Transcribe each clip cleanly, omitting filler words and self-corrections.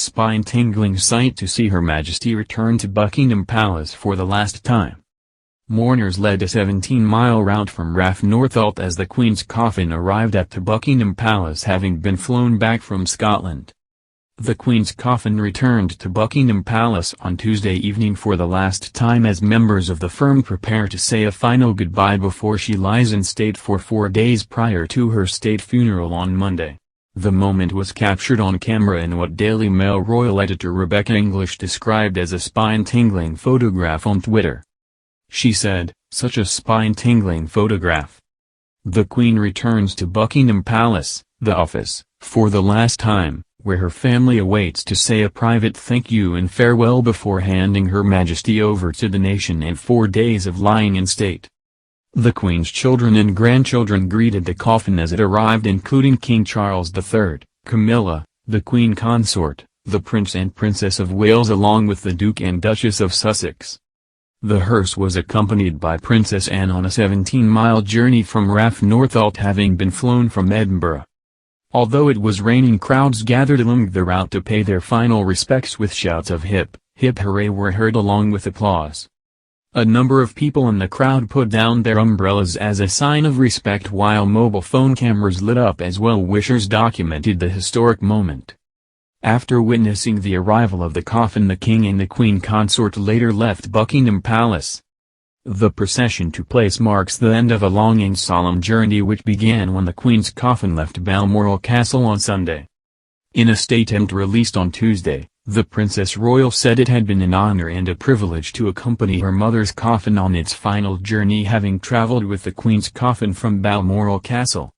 spine-tingling sight to see Her Majesty return to Buckingham Palace for the last time. Mourners led a 17-mile route from RAF Northolt as the Queen's coffin arrived at the Buckingham Palace, having been flown back from Scotland. The Queen's coffin returned to Buckingham Palace on Tuesday evening for the last time as members of the firm prepare to say a final goodbye before she lies in state for 4 days prior to her state funeral on Monday. The moment was captured on camera in what Daily Mail royal editor Rebecca English described as a spine-tingling photograph on Twitter. She said, "Such a spine-tingling photograph." The Queen returns to Buckingham Palace, the office, for the last time, where her family awaits to say a private thank you and farewell before handing Her Majesty over to the nation in 4 days of lying in state. The Queen's children and grandchildren greeted the coffin as it arrived, including King Charles III, Camilla, the Queen Consort, the Prince and Princess of Wales along with the Duke and Duchess of Sussex. The hearse was accompanied by Princess Anne on a 17-mile journey from RAF Northolt, having been flown from Edinburgh. Although it was raining, crowds gathered along the route to pay their final respects with shouts of "Hip, hip hooray" were heard along with applause. A number of people in the crowd put down their umbrellas as a sign of respect, while mobile phone cameras lit up as well-wishers documented the historic moment. After witnessing the arrival of the coffin, the King and the Queen Consort later left Buckingham Palace. The procession to place marks the end of a long and solemn journey which began when the Queen's coffin left Balmoral Castle on Sunday. In a statement released on Tuesday, the Princess Royal said it had been an honor and a privilege to accompany her mother's coffin on its final journey, having traveled with the Queen's coffin from Balmoral Castle.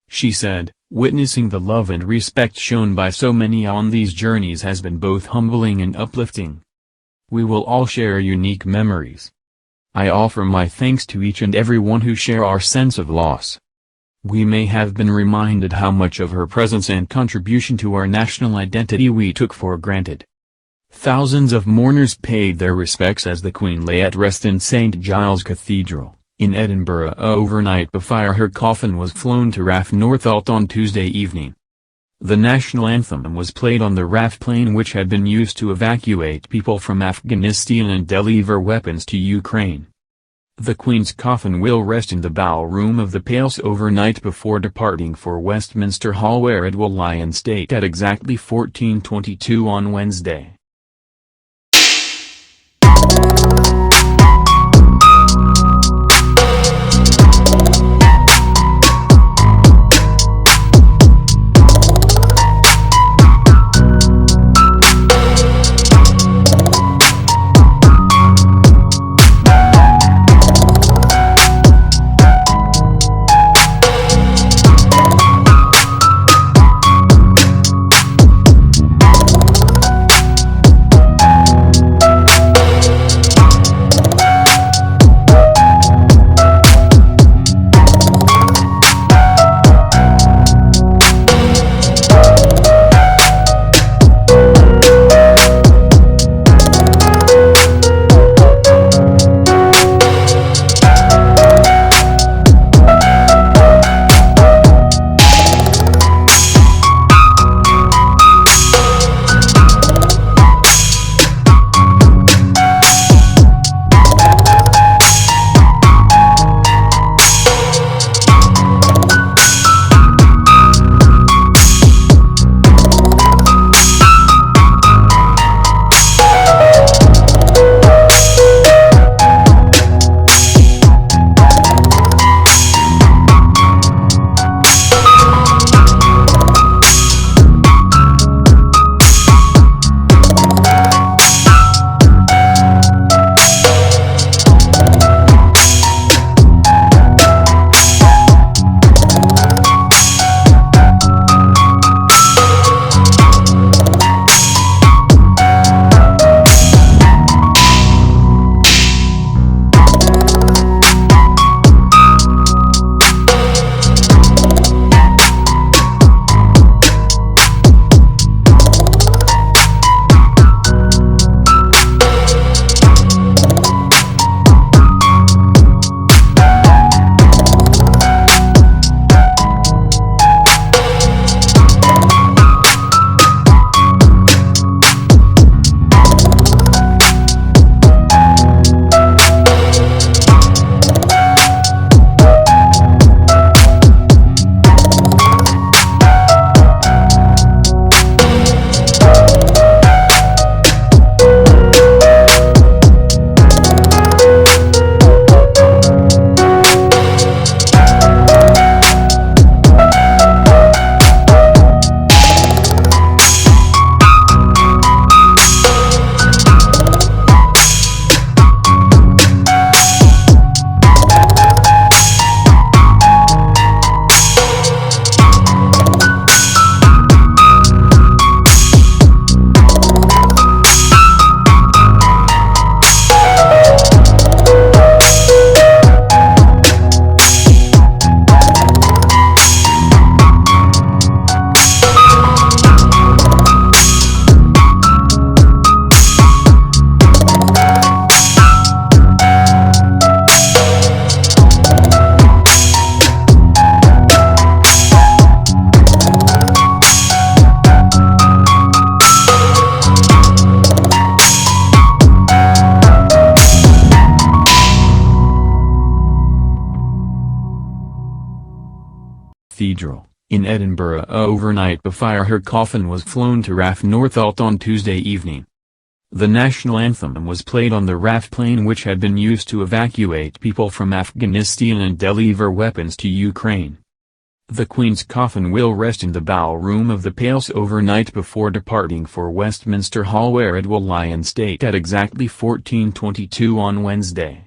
She said, "Witnessing the love and respect shown by so many on these journeys has been both humbling and uplifting. We will all share unique memories. I offer my thanks to each and every one who share our sense of loss. We may have been reminded how much of her presence and contribution to our national identity we took for granted." Thousands of mourners paid their respects as the Queen lay at rest in St Giles Cathedral in Edinburgh overnight before her coffin was flown to RAF Northolt on Tuesday evening. The national anthem was played on the RAF plane which had been used to evacuate people from Afghanistan and deliver weapons to Ukraine. The Queen's coffin will rest in the ballroom of the palace overnight before departing for Westminster Hall, where it will lie in state at exactly 14:22 on Wednesday. Cathedral, in Edinburgh overnight before her coffin was flown to RAF Northolt on Tuesday evening. The national anthem was played on the RAF plane which had been used to evacuate people from Afghanistan and deliver weapons to Ukraine. The Queen's coffin will rest in the ballroom of the Palace overnight before departing for Westminster Hall where it will lie in state at exactly 14:22 on Wednesday.